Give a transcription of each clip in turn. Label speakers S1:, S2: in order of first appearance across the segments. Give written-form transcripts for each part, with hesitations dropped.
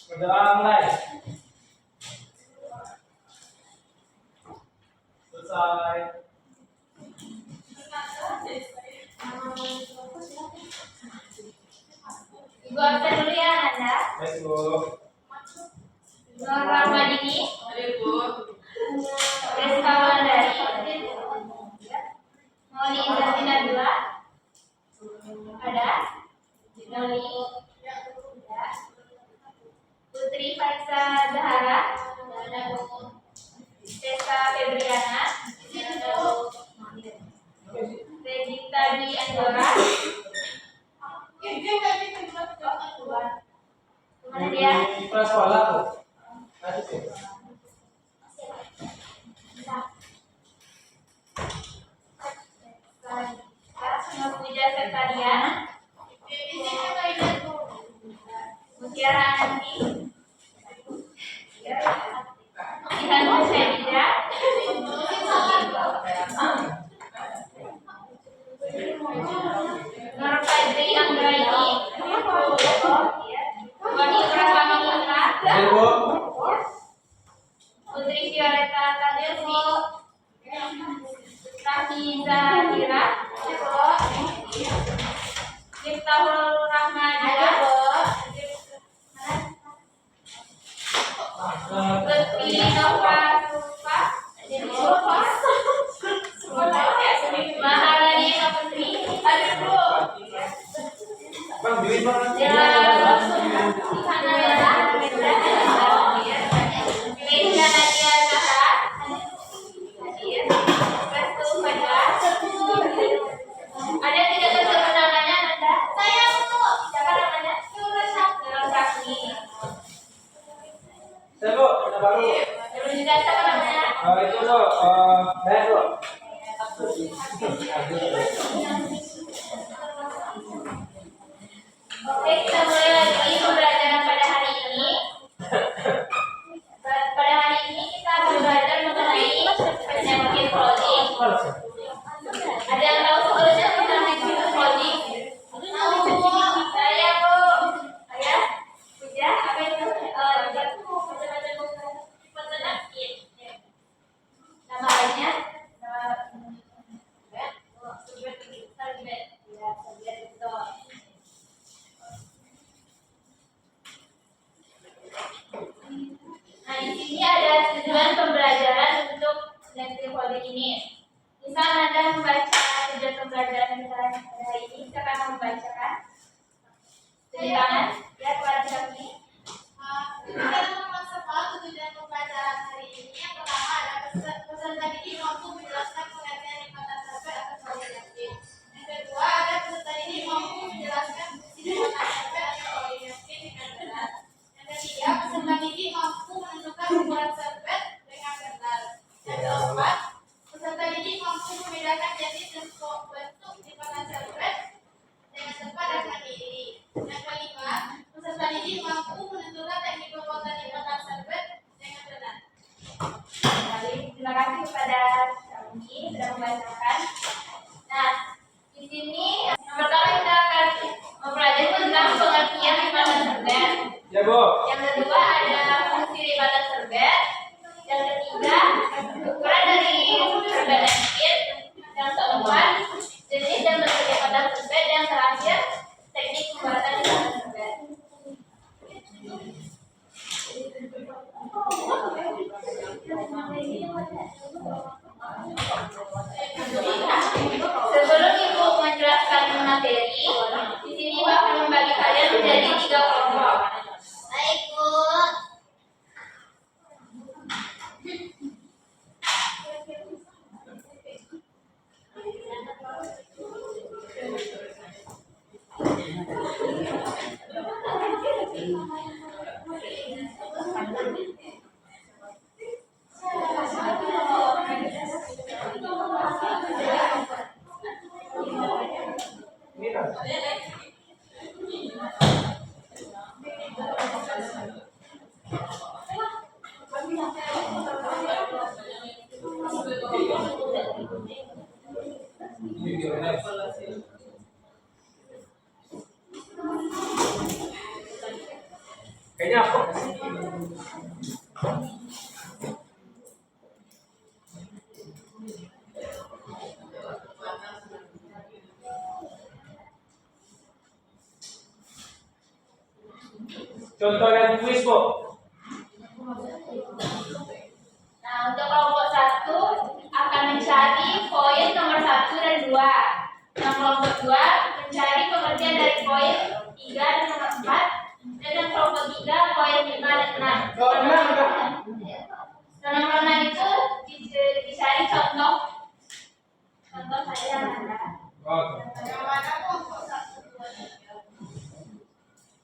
S1: Berdoa mulai. Selesai.
S2: Ibu absen dulu ya Anda.
S1: Baik, Bu.
S2: Nur Rahmadini.
S3: Ibu.
S2: Rizka Wulandari. Moli Indrati Najwa. Ada. Moli. Ya. Putri Faisa Zahara. Tessa Febriana. Regita di Andora. Kemana dia?
S1: Di prasekolah, Bu. Tadi sih.
S2: Puja Sektaria. Mutiara Ananti. Ihan Musaidida. Nur Fadri Anggraini. Wadi Pratama Putra.
S1: Baik, Bu.
S2: Putri Violeta Tadesi. Rahmi Zahira. Miftahul Rahmadillah. Lutfi Nova Sufa. Maharani Putri.
S1: Bang, duit Bang.
S2: Meja Nadia Zahra. Restu Fajar. Ada tidak tersebut namanya Anda? Saya Bu. Siapa namanya? Nurul Sakni.
S1: Saya, Bu, kita baru.
S2: Terus juga siapa namanya?
S1: Itu, Bu. Saya, Bu.
S2: Oke, kita mulai lagi pembelajaran pada hari ini. Pada hari ini kita akan belajar mengenai penyakit clothing. Ada yang tahu soalnya penyakit clothing? Saya Bu. Ayah, Puja, apa itu? Penyakit. Nama lainnya? Nah, di sini ada tujuan pembelajaran untuk penyakit clothing ini. Misal Anda membaca tujuan pembelajaran kita pada hari ini, siapa yang mau membacakan? Tunjuk tangan, ya kepada kami.
S3: Kita mengenal tujuan pembelajaran hari ini. Yang pertama ada peserta didik mampu menjelaskan pengertian ikatan sampai atas penyakit. Yang kedua ada peserta didik mampu menjelaskan fungsi ikatan sampai atas penyakit dengan benar. Yang ketiga peserta didik mampu menentukan ukuran serbet dengan benar. Yang keempat peserta didik mampu membedakan jenis dan bentuk ikatan serbet dengan tepat dan mandiri. Yang kelima peserta didik mampu menentukan teknik pembuatan ikatan serbet dengan benar.
S2: Baik, terima kasih kepada kami sudah membacakan. Nah, di sini yang pertama kita akan mempelajari tentang pengertian lipatan serbet.
S1: Ya, Bu.
S2: Yang kedua ada fungsi lipatan serbet. Yang ketiga ukuran dari serbet napkin. Yang keempat jenis dan bentuk lipatan serbet. Yang terakhir teknik pembuatan lipatan serbet. Sebelum Ibu menjelaskan materi, di sini Ibu akan membagi kalian menjadi 3 kelompok. Baik, Bu.
S1: Ini kan. Ini dia. Kayaknya apa? Contoh dan kuis, Bu.
S2: Nah, untuk kelompok 1 akan mencari poin nomor 1 dan 2. Yang kelompok 2 mencari pengertian dari poin 3 dan nomor 4. Dan yang kelompok 3 poin 5 dan 6. Dan nomor 6 itu dicari contoh saja Nanda.
S3: Yang mana kelompok 1, 2, 3?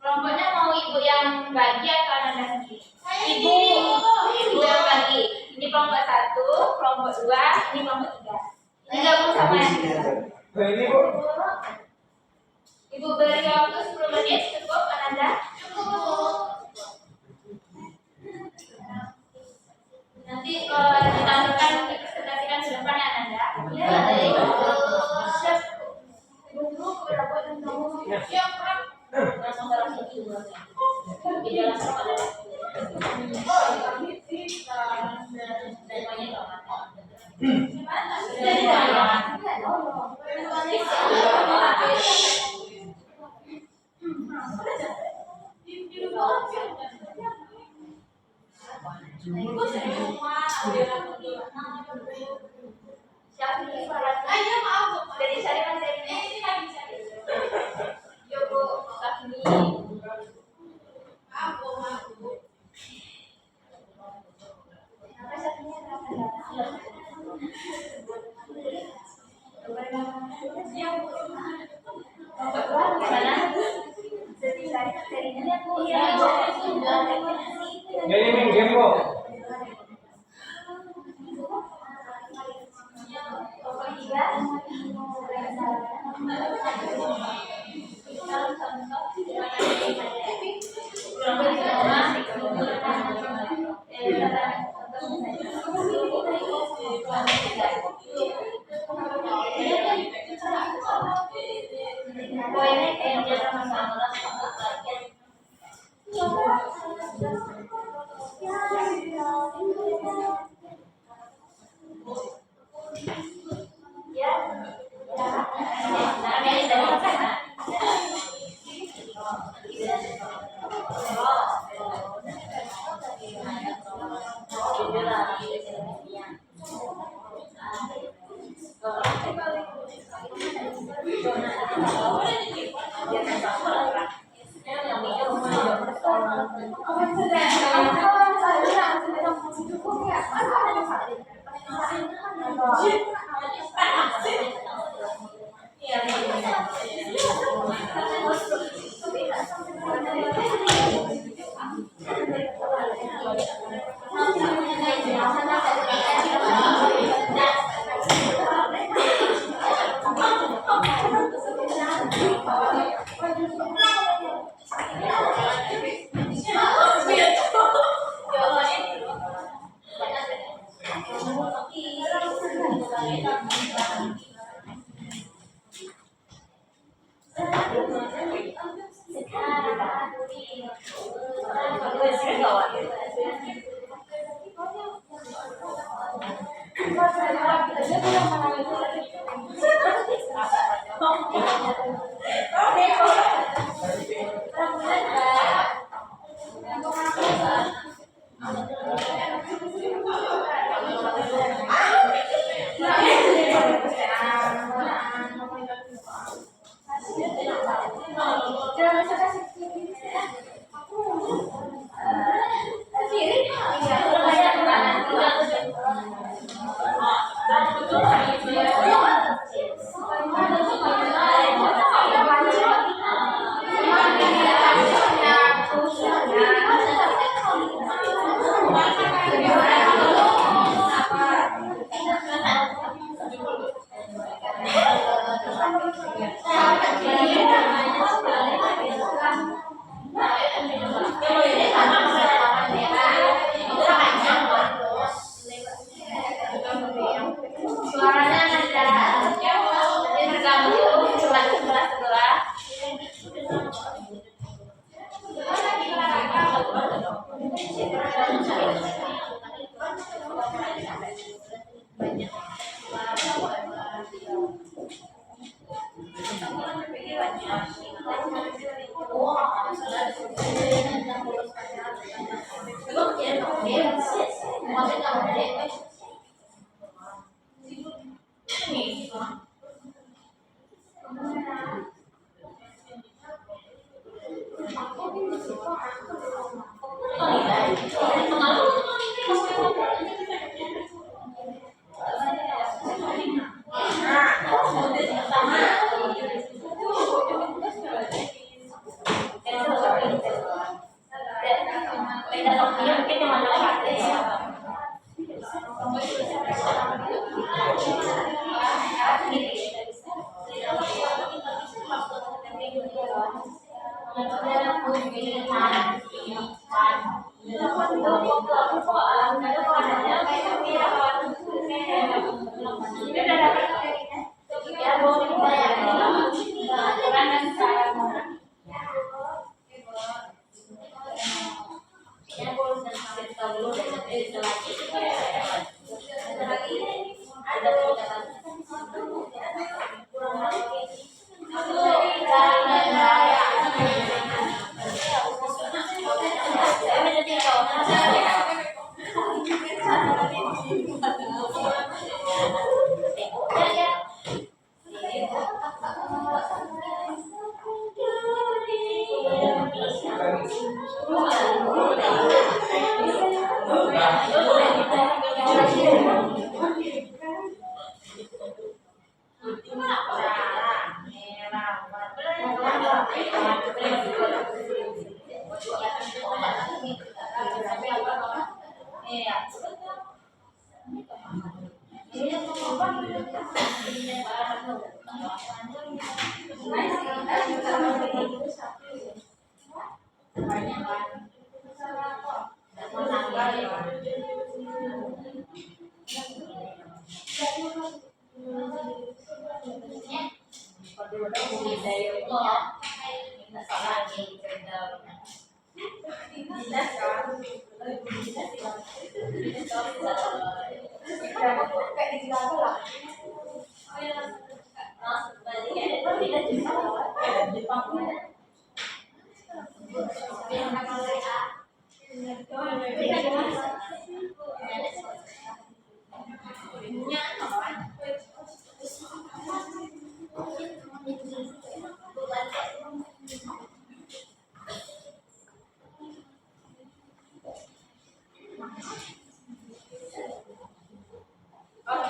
S2: Kelompoknya mau ibu yang bagi atau Nanda sendiri?
S3: Saya
S2: Ibu yang bagi. Ini kelompok 1, kelompok 2, ini kelompok 3. Ini gabung sama yang kita.
S1: Nah, ini, Bu.
S2: Ibu beri waktu 10 menit cukup Ananda? Nanti ditampilkan dipresentasikan di depan ya Ananda. Siap. Ibu dulu berapa dan kamu?
S3: Siap, Pak.
S2: Langsung taruh sini. Jadi langsung ada. Siapa nih suaranya?
S3: Ayo, maaf, Bu.
S2: Jadi cari mas ini.
S3: Ini lagi cari.
S2: Yo bu, kami.
S3: Maaf, Bu, maaf, Bu.
S2: Apa satunya
S1: Jadi minggir, Bu.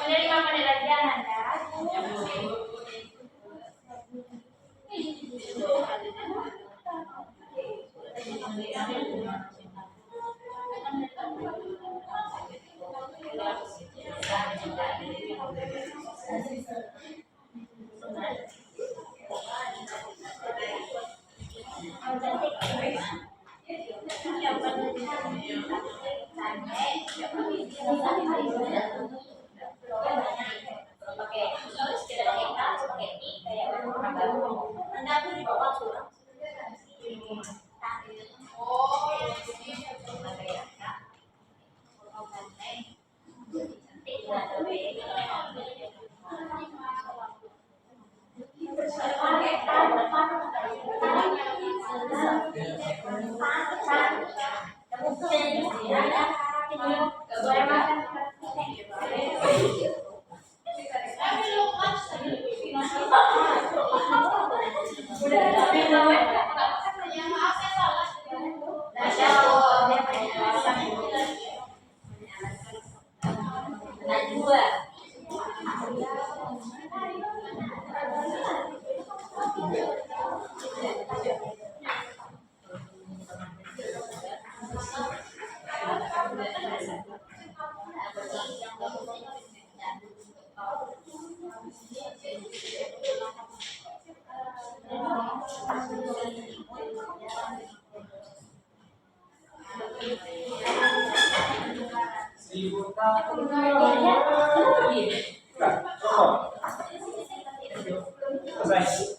S2: Menerima penilaian Anda.
S1: Selesai.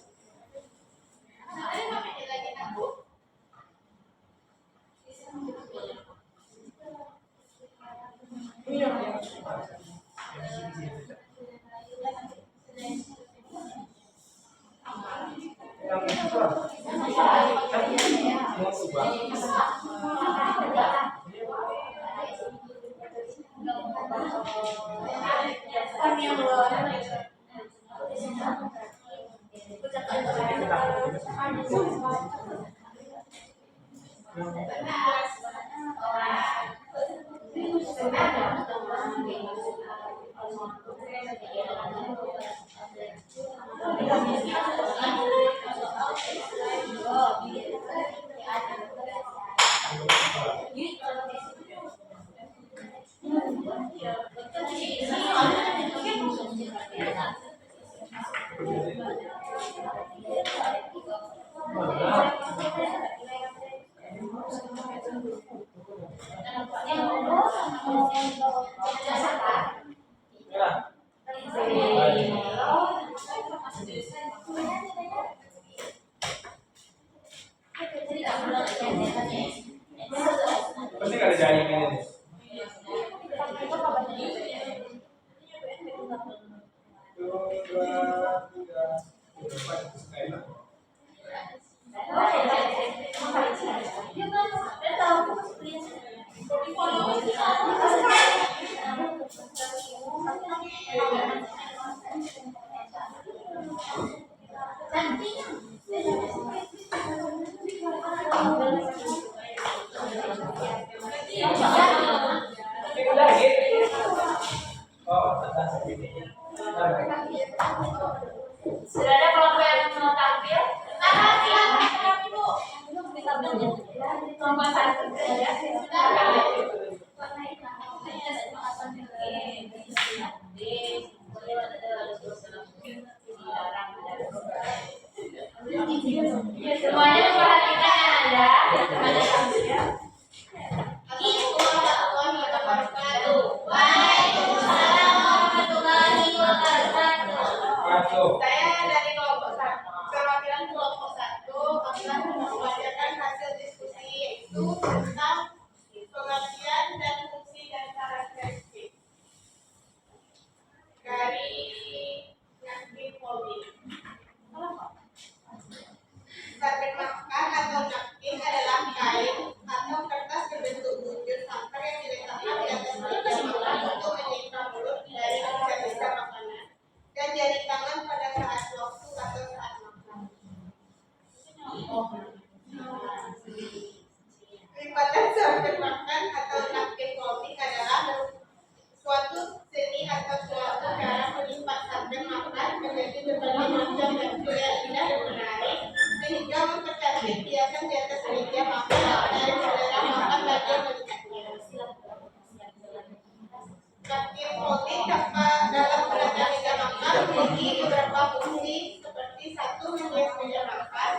S1: Pasti nggak ada jaringannya nih.
S2: Sudah ada kelompok yang mau tampil? Kelompok satu saja. Semuanya memperhatikan yang ada. Semuanya tampil ya.
S3: Saya dari kelompok satu, perwakilan kelompok satu akan membacakan hasil diskusi yaitu tentang pengertian dan fungsi dan karakteristik dari Nakti Polri. Sarden makan atau napkin adalah kain atau kertas berbentuk butir sampai yang diletakkan di atas meja makan untuk menyimpan mulut dari sisa-sisa makanan dan jari tangan pada saat waktu atau saat makan. Lipatan sarden makan atau napkin komik adalah suatu seni atau suatu cara melipat sarden makan menjadi berbagai macam bentuk yang indah dan menarik sehingga mempercantik hiasan di atas meja makan dari selera makan bagian berikutnya. Napkin komik dalam belajar meja makan memiliki beberapa fungsi seperti satu menghias meja makan.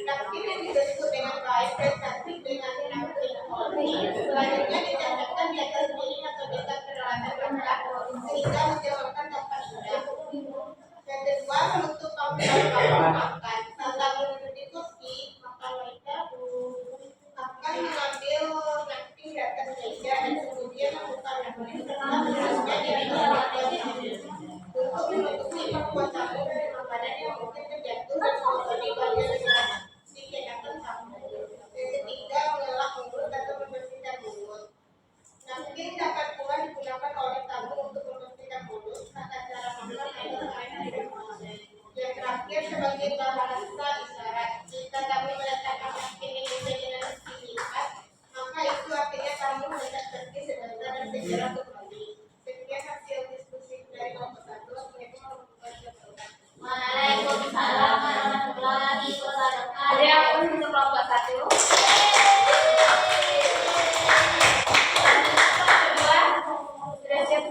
S3: Napkin yang dibentuk dengan baik dan cantik dengan napkin komik selanjutnya dicatatkan di atas piring atau dekat peralatan makan sehingga meja makan dapat indah. Yang kedua, menutup panggilan makan. Saat duduk di kursi, maka mereka akan mengambil napkin di atas meja dan kemudian membuka napkin serta menulisnya di atas untuk menutupi perempuan tamu dari makanan yang mungkin terjatuh dan mengotori bagian yang dikenakan tamu. Yang ketiga, mengelak mulut atau membersihkan mulut. Napkin dapat pula digunakan oleh tamu untuk membersihkan mulut saat acara makan atau lain-lain. Yang terakhir, sebagai bahasa isyarat, jika tamu meletakkan napkin yang bisa dengan dilipat, maka itu artinya tamu hendak pergi sebentar dan segera kembali. Sekian hasil diskusi dari kelompok satu.
S2: Waalaikumsalam warahmatullahi wabarakatuh. Ada yang untuk kelompok satu? Kedua, sudah siap?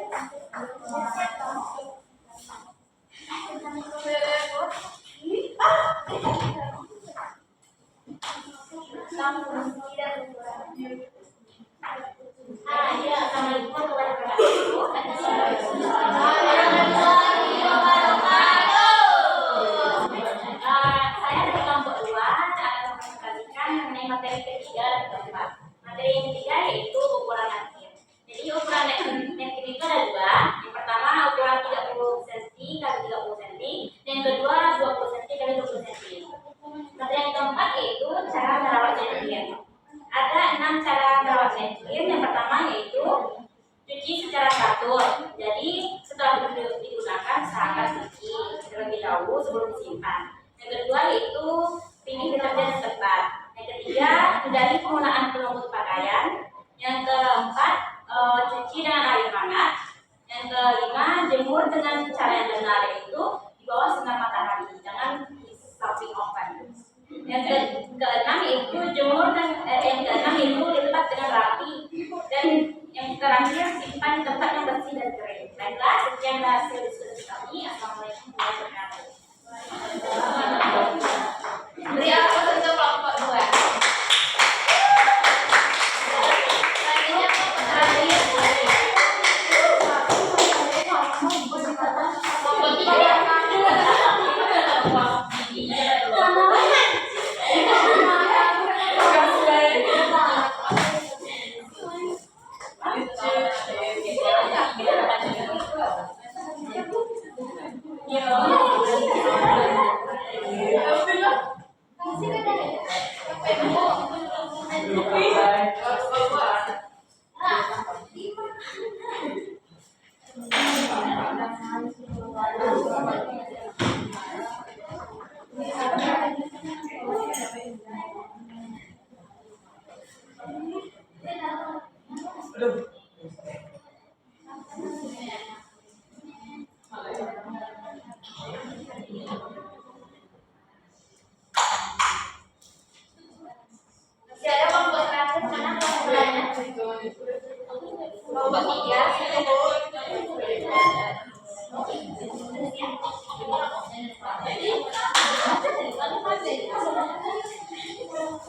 S2: Ya, assalamualaikum warahmatullahi wabarakatuh. Saya dari kelompok 2 akan memperhatikan mengenai materi ketiga dan keempat. Materi yang ketiga yaitu ukuran napkin. Jadi ukuran napkin itu ada dua. Yang pertama ukuran 30 cm x 30 cm, dan yang kedua 20 cm x 20 cm. Materi yang keempat yaitu cara merawat napkin. Ada 6 cara merawat napkin. Yang pertama yaitu cuci secara teratur. Jadi setelah digunakan usahakan cuci terlebih dahulu sebelum disimpan. Yang kedua yaitu pilih deterjen yang tepat. Yang ketiga, hindari penggunaan Yang keenam itu jemur dan yang keenam itu lipat dengan rapi. Dan yang terakhir simpan di tempat yang bersih dan kering. Baiklah, sekian hasil diskusi kami. Assalamualaikum warahmatullahi wabarakatuh. Beri aplaus untuk kelompok 2. Selanjutnya kelompok terakhir. Kelompok 3.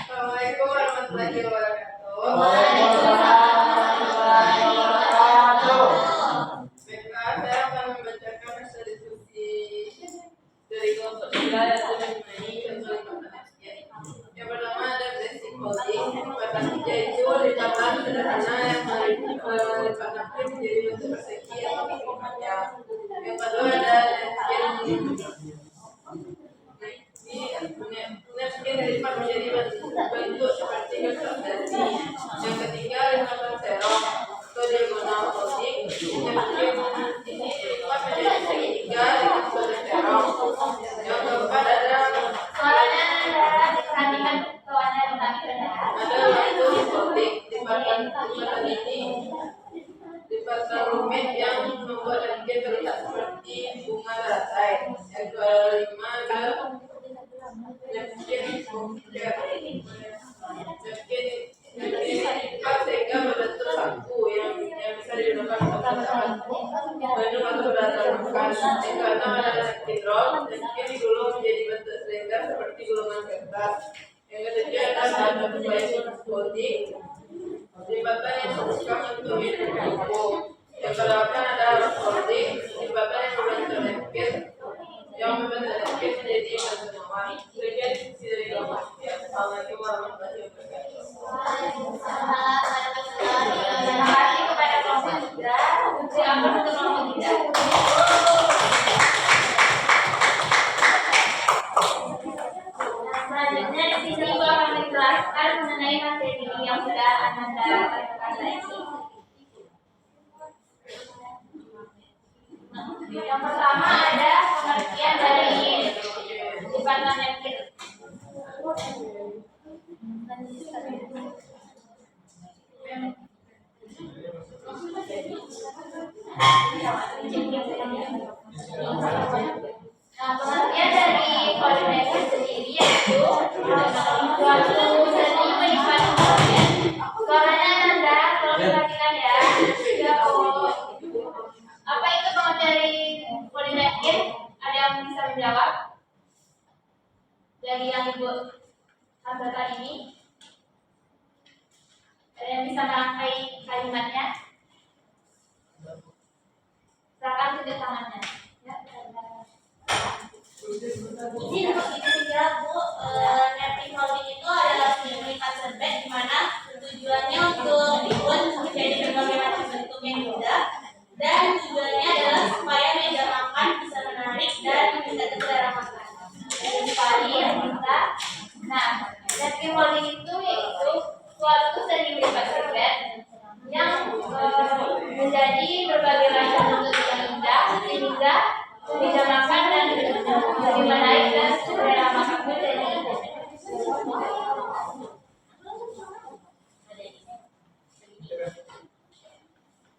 S3: Assalamualaikum warahmatullahi wabarakatuh. Baiklah, saya akan membacakan hasil diskusi dari kelompok 3 yaitu mengenai contoh lipatan FCI. Yang pertama ada basic holding. Lipatan FCI itu lipatan sederhana yang melipat napi menjadi bentuk persegi atau bentuk panjang. Yang kedua ada napkin dilipat menjadi bentuk seperti kertas dasi. Yang ketiga lipatan serong atau diagonal holding. Napkin ini dilipat menjadi segitiga dengan suara serong. Yang keempat ada
S2: Suaranya diperhatikan kawannya kami rendah.
S3: ada bentuk holding. Lipatan ini lipatan rumit yang membuat napkin terlihat seperti bunga teratai. Yang kelima ada napkin dilipat sehingga berbentuk saku yang bisa digunakan untuk minum atau berdasar makan. Yang keenam ada napkin roll. Napkin digulung menjadi bentuk silinder seperti gulungan kertas. Yang ketujuh ada batu plastik holding. Lipatan yang susah untuk minum buku. Yang kedelapan ada rock holding. Lipatan yang berbentuk napkin yang membentuk napkin menjadi bentuk mawar. Demikian diskusi dari kelompok. Assalamualaikum warahmatullahi wabarakatuh.
S2: Terima kasih kepada kelompok 3. Beri aplaus untuk kelompok 3. Selanjutnya di sini gua akan menjelaskan mengenai materi yang sudah Ananda katakan tadi. Yang pertama ada pengertian Nah, pengertian dari koordinasi sendiri yaitu suatu seni menyimpan koordinat. Suaranya Nanda, tolong diperhatikan ya. Apa itu pengertian dari koordinasi? Ada yang bisa menjawab? Dari yang Ibu tampilkan ini, ada yang bisa merangkai kalimatnya? Silakan tunjuk tangannya. Ya,
S3: Izin untuk dijawab Bu, mapping holding itu adalah seni mengikat serbet di mana tujuannya untuk dibuat menjadi berbagai macam bentuk yang mudah dan tujuannya adalah supaya meja makan bisa menarik dan meningkatkan selera makan.
S2: sekali yang kita. Nah, mapping holding itu yaitu suatu seni melipat serbet yang menjadi berbagai macam bentuk yang indah sehingga bisa makan dan lebih menarik dan selera makan menjadi.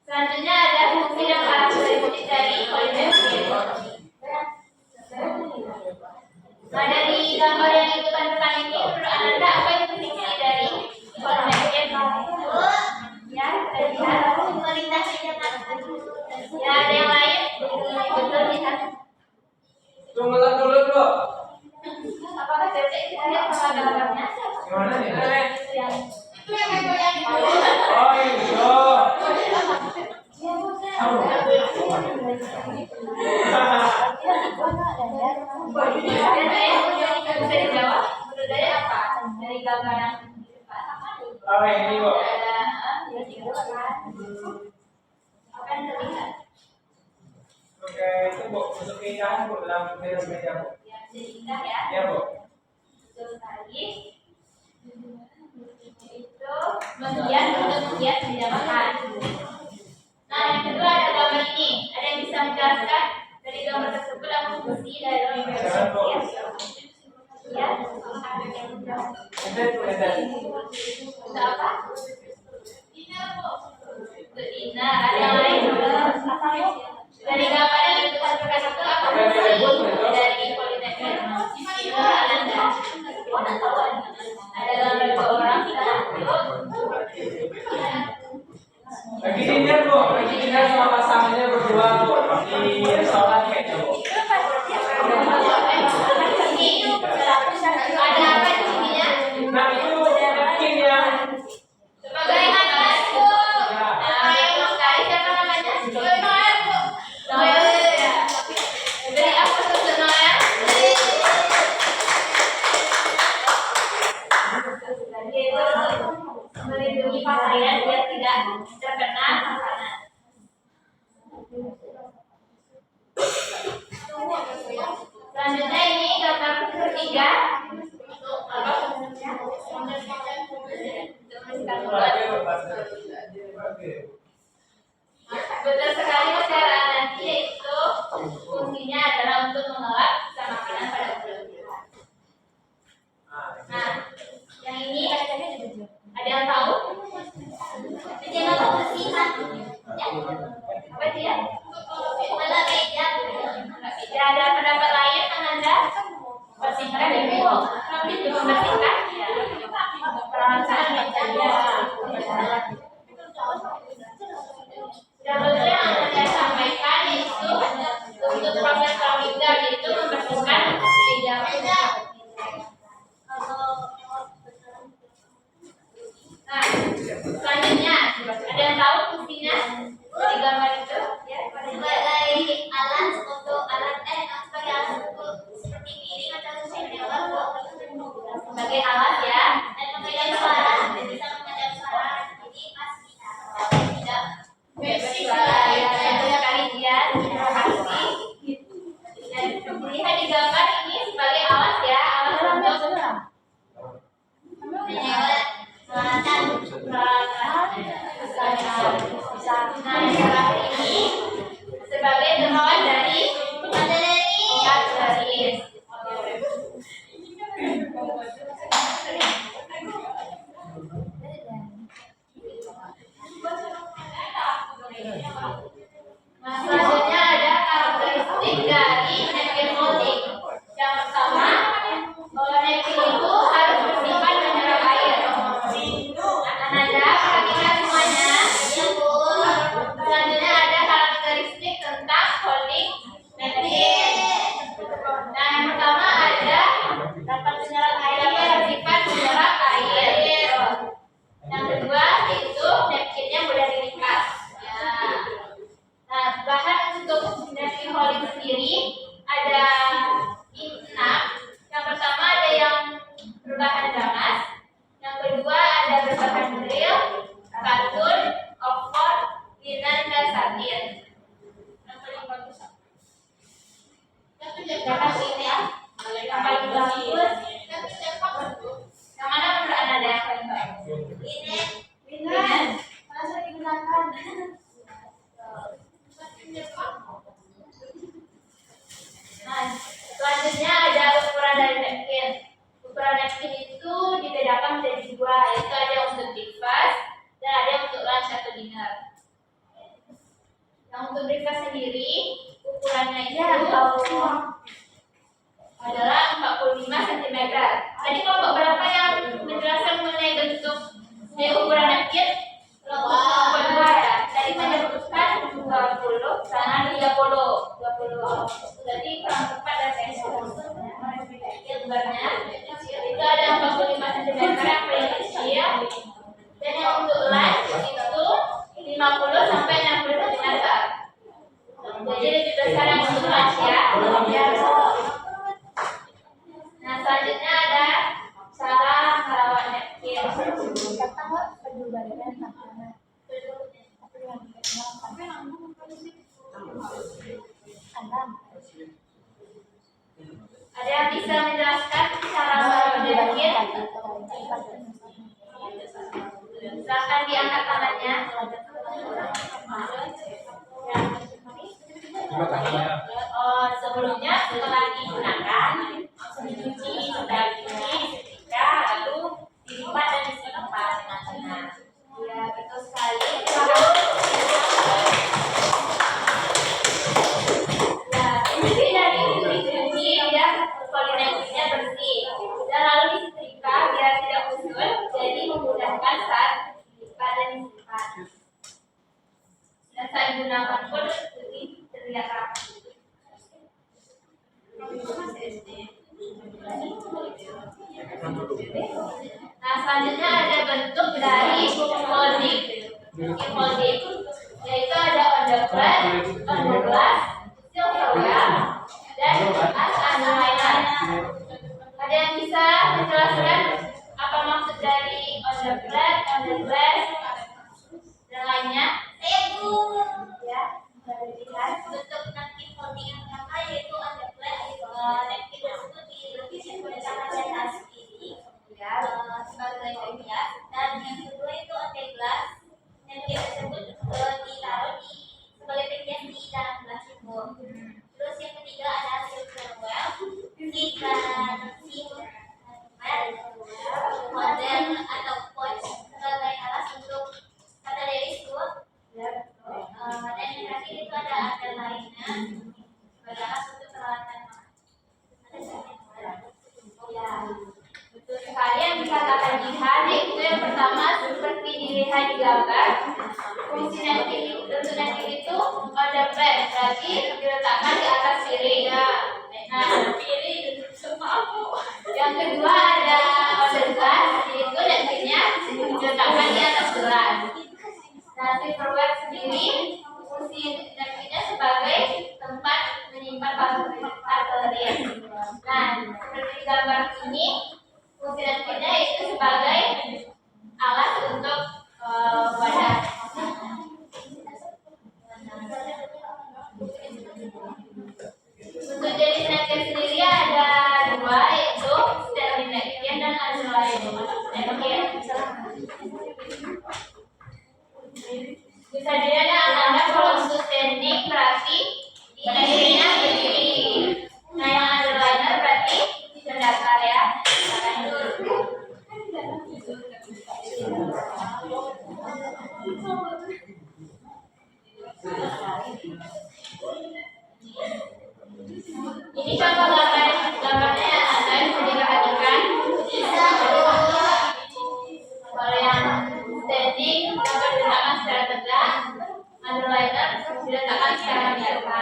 S2: Selanjutnya ada fungsi dan karakteristik dari koordinasi. Nah, dari gambar yang itu tampilkan ini, menurut Anda apa itu fungsi dari koordinasi? Ya, lihat.
S3: Pemerintah meja makan.
S2: Ya, ada yang lain? Betul, lihat.
S1: Tunggu dulu bro.
S2: Apakah cocok kita lihat sama gambarnya?
S1: Gimana nih?
S2: Yang
S3: Itu yang goyang itu.
S1: Oh iya.
S2: Bisa dijawab? Menurut saya apa? Dari gambar yang di depan.
S1: Oh ini kok.
S2: Ada apa yang terlihat?
S1: Oke, itu bu, untuk keindahan bu dalam meja bu.
S2: Yang indah ya.
S1: Iya bu.
S2: Betul sekali. Itu menghias untuk menghias meja makan. Nah, yang kedua ada gambar ini. Ada yang bisa menjelaskan dari gambar tersebut apa fungsi dari meja makan? Ya, ada yang menjawab. Untuk apa? Untuk dinar. Ada yang lain? Dari gambar yang itu terkait itu apa fungsi dari politeknik? Ada gambar dua orang
S1: Lagi dinner bu, lagi dinner sama pasangannya berdua bu di restoran kayaknya bu.
S2: ada apa di sininya?
S1: Nah itu mungkin yang
S2: Sebagai anak Bu. Nah, yang sekali siapa namanya? Noel Bu. Noel ya. Beri apa untuk Noel? Yaitu melindungi pakaian biar tidak terkena makanan. Selanjutnya ini gambar ketiga. Apa sebenarnya? Betul sekali masyarakat nanti yaitu fungsinya adalah untuk mengelak sisa makanan pada bulan. Nah, yang ini ada yang tahu?
S3: Menjaga kebersihan.
S2: Ya. Apa dia?
S3: Menjaga meja.
S2: Tidak ada pendapat lain Anda? Bersihkan ibu. Itu membersihkan. Peralatan meja. Dan betul yang Anda sampaikan itu untuk proses pramida itu membersihkan meja. Nah, selanjutnya ada yang tahu fungsinya di gambar itu? Ya,
S3: Sebagai alat sebagai alat untuk seperti piring atau
S2: sebagai alat ya.
S3: dan memejam suara, bisa memejam suara. Jadi pasti tidak
S2: Bersih sekali dia. Terima kasih. Dan lihat di gambar ini sebagai alat ya, alat untuk
S3: menyewat peralatan.
S2: Nah, yang terakhir ini sebagai tempat dari garis. Nah, selanjutnya ada karakteristik pertama ada dapat menyerap air, sifat menyerap air. Yang kedua itu napkinnya mudah diringkas. Ya. Nah, bahan untuk napkin holding sendiri ada 6. Yang pertama ada yang berbahan gamas, yang kedua ada berbahan drill, katun, oxford, linen, dan satin. Yang paling bagus yang paling bagus yang mana menurut Anda yang paling bagus? Linen masa digunakan. Nah, selanjutnya ada ukuran dari napkin. Ukuran napkin itu dibedakan menjadi 2, yaitu ada untuk breakfast dan ada untuk lunch atau dinner. Yang untuk breakfast sendiri ukurannya itu adalah 45 cm. Tadi kelompok berapa yang menjelaskan mengenai bentuk ukuran napkin? Kelompok 2 ya. Tadi menyebutkan 20 sama 30. Jadi kurang tepat dan gambarnya itu ada 45 cm yang paling kecil, dan yang untuk lunch itu 50 sampai 60 cm. Jadi lebih besar yang untuk lunch ya. Nah, selanjutnya ada cara merawat napkin. Ada yang bisa menjelaskan cara merawat napkin? Silakan diangkat tangannya. Sebelumnya setelah digunakan dicuci, sudah dicuci, setrika, lalu dilipat dan disimpan dengan benar. Ya, betul sekali. Ya, ini dari dicuci ya, koordinasinya bersih, dan lalu disetrika biar tidak usul, jadi memudahkan saat dilipat dan disimpan. Dan saat digunakan pun terlihat rapi. Nah, selanjutnya ada bentuk dari holding, yaitu ada on the flat, on the glass, silverware, dan as underliner. Ada yang bisa menjelaskan apa maksud dari on the flat, on the glass, dan lainnya? Ya, lihat bentuk napkin holding yang pertama yaitu on the flat. Napkin tersebut dilukis menggunakan cat kiri ya sebagai hias, dan yang kedua itu on the glass. Napkin tersebut ditaruh di sebagai bagian di dalam gelas itu. Terus yang ketiga ada silverware, model atau pouch sebagai alas untuk kata dari itu. Dan yang terakhir itu ada underliner sebagai alas untuk peralatan. Ya, betul sekali yang dikatakan Jihan, yaitu yang pertama seperti dilihat di gambar. Fungsi napkin bentuk napkin itu on the flat, berarti diletakkan di atas piring. Nah, piring yang kedua ada on the glass, yaitu napkinnya diletakkan di atas gelas. Nah, silverware sendiri fungsi napkinnya sebagai tempat menyimpan parfum. Nah, seperti gambar ini, fungsi napkinnya itu sebagai alat untuk wadah. Untuk jenis napkin sendiri ada 2, yaitu sterling napkin dan underline napkin. Bisa dilihat Anda kalau untuk standing berarti napkinnya berdiri. Nah, yang underliner berarti datar ya. Ini contoh gambarnya Anda bisa diperhatikan. Kalau yang standing dapat diletakkan secara tegak, underliner diletakkan secara biasa.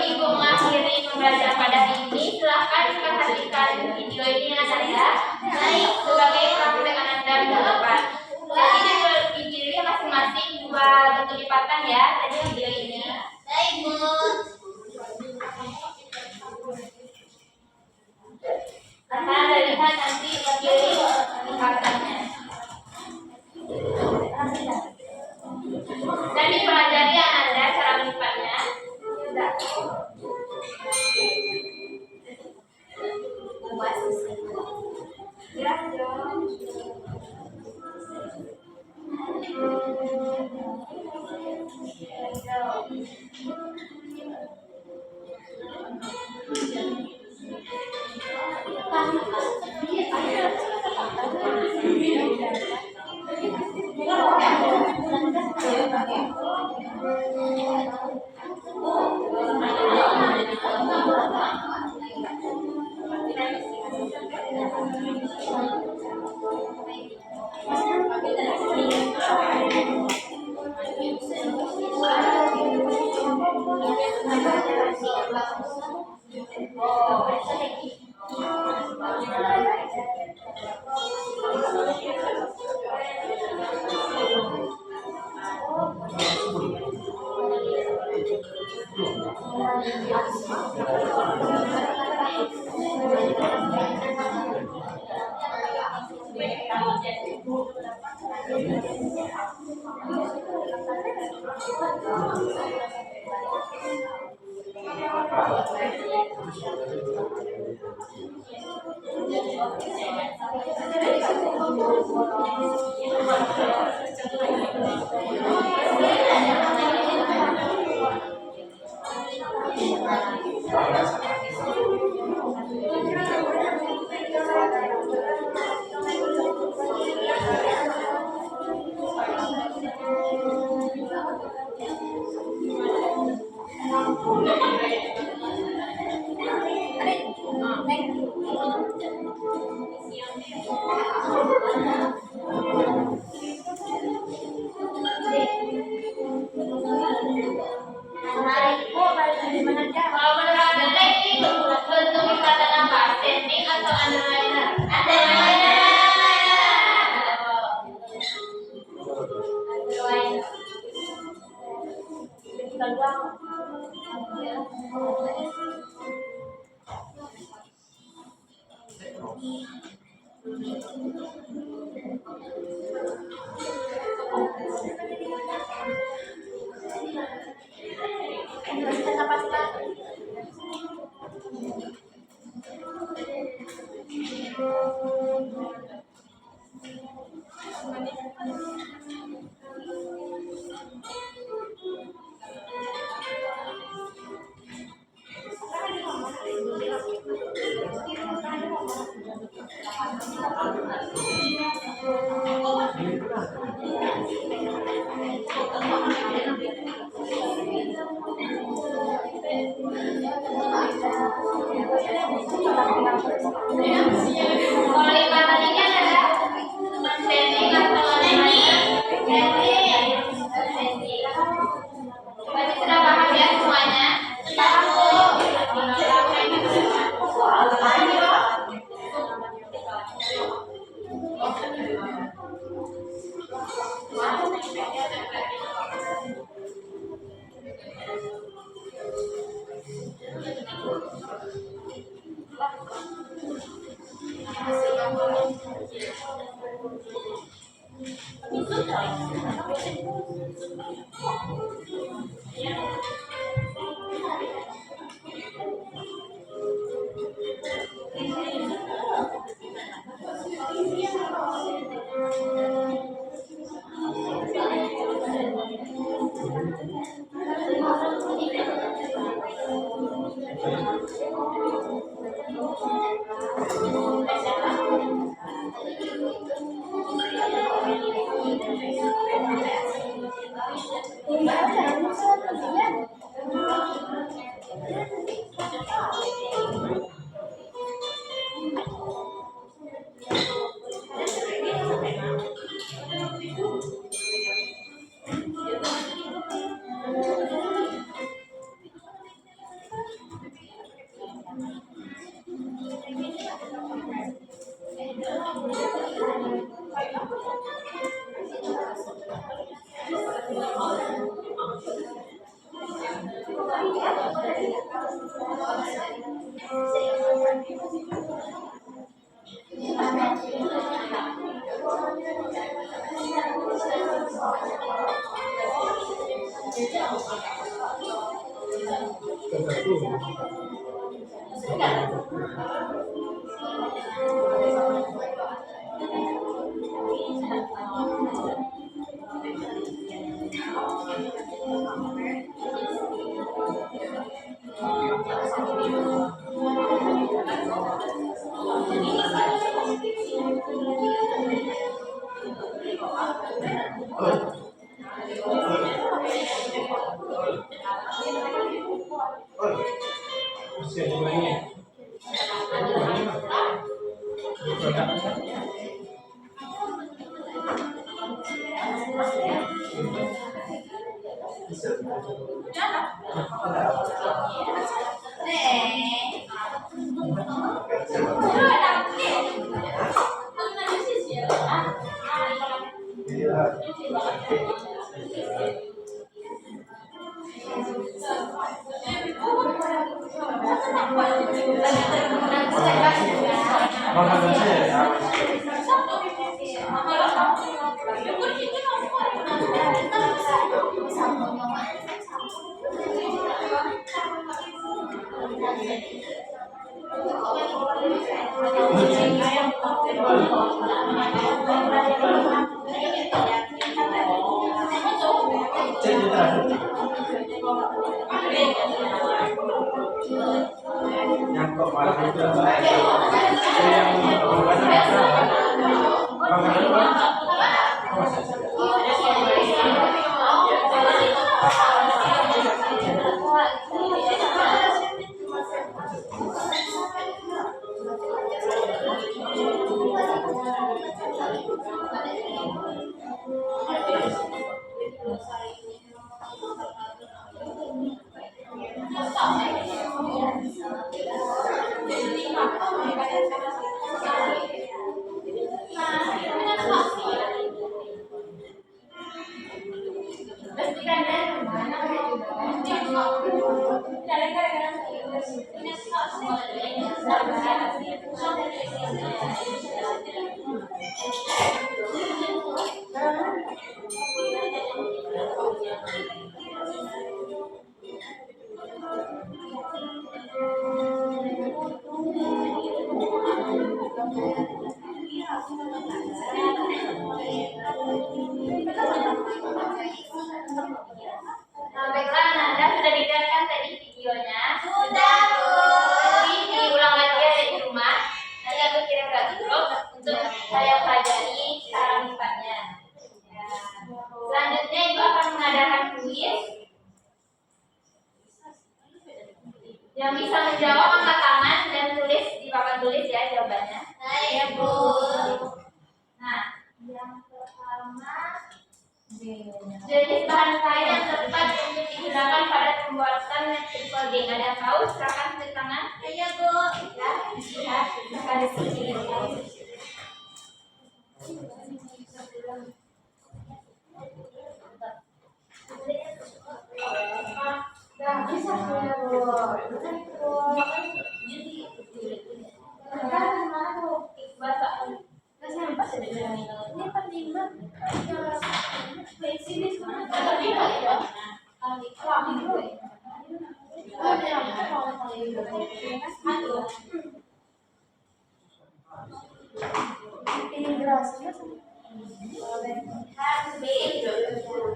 S2: Ibu mengakhiri pembelajaran pada hari ini. Silahkan perhatikan video ini Ananda. Baik, sebagai praktek Ananda minggu depan. Jadi dipilih masing-masing dua bentuk lipatan ya. Tadi video ini.
S3: Baik, Bu.
S2: Akan Anda lihat nanti pilih lipatannya. Dan dipelajari Ananda cara melipatnya. Sudah. Ya, kalau menurut Anda ini bentuk lipatan apa? Standing atau underliner? Underliner. Kalau lipatan ini adalah standing atau underliner? Standing. Berarti sudah paham ya semuanya? Paham, Bu. Nah, baiklah, Nanda sudah didengarkan tadi videonya.
S3: Sudah, Bu.
S2: Nanti diulang lagi ya di rumah. Nanti aku kirim ke grup untuk saya pelajari cara lipatnya. Ya. Selanjutnya Ibu akan mengadakan kuis. Yang bisa menjawab angkat tangan dan tulis di papan tulis ya jawabannya.
S3: Baik, Bu.
S2: Nah, yang pertama jenis bahan kain yang tepat untuk digunakan pada pembuatan triple D. Ada yang tahu? Silakan tulis tangan.
S3: Ayo, Bu.
S2: Ya, lihat ada sini. Dah bisa sudah, Bu. Bahasa ini penting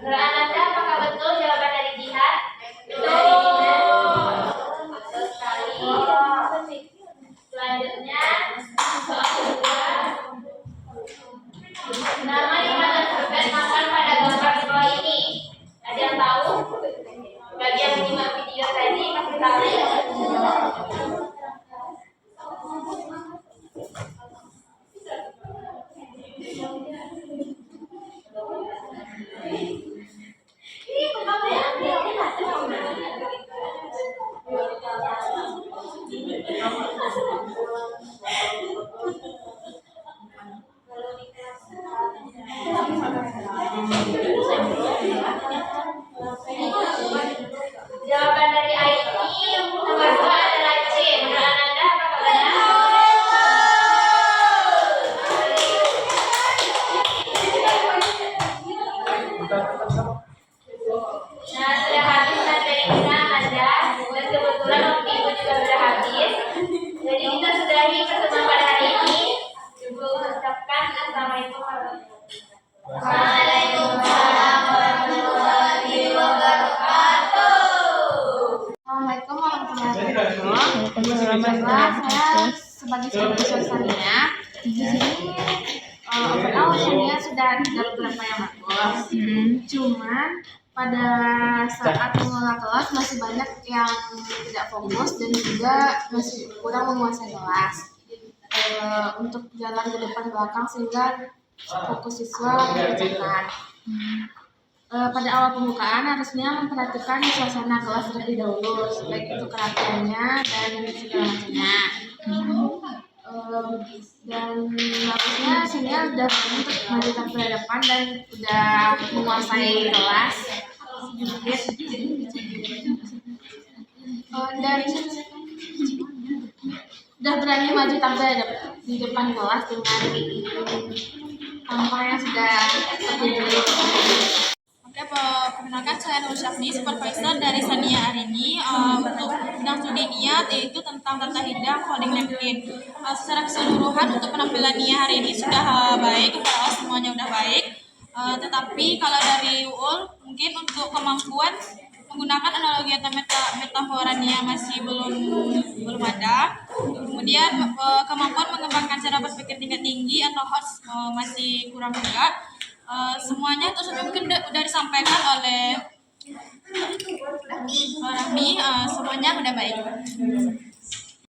S2: Menurut Anda apakah betul jawaban dari Jihad? Betul sekali. Selanjutnya soal kedua. Nama lima tersebut makan pada gambar di bawah ini. Ada yang tahu? Bagi yang menyimak video tadi pasti tahu ya. Jawaban dari IT nomor 2 adalah C. Menurut Anda apakah benar? Nah, sudah habis materi kita, Anda.
S3: Alhamdulillah saya sebagai supervisor Sania di sini overall Sania sudah ada beberapa yang bagus. Cuman pada saat mengelola kelas masih banyak yang tidak fokus dan juga masih kurang menguasai kelas. Untuk jalan ke depan belakang sehingga fokus siswa mengerjakan. Pada awal pembukaan harusnya memperhatikan suasana kelas terlebih dahulu, baik itu kerapiannya dan segala macamnya. Dan harusnya Sania udah untuk maju ke depan dan udah menguasai kelas. Dan udah berani maju tampil di depan kelas dengan tampang yang sudah terpilih.
S4: Oke, perkenalkan saya Nur Syafni, supervisor dari Sania hari ini. Untuk bidang studi niat yaitu tentang tata hidang coding LinkedIn. Secara keseluruhan untuk penampilan Nia hari ini sudah baik, overall semuanya udah baik. Tetapi kalau dari UUL mungkin untuk kemampuan menggunakan analogi atau metafora Nia masih belum ada. Kemudian kemampuan mengembangkan cara berpikir tingkat tinggi atau HOTS masih kurang juga. Semuanya tersebut mungkin udah disampaikan oleh Rahmi, semuanya udah baik.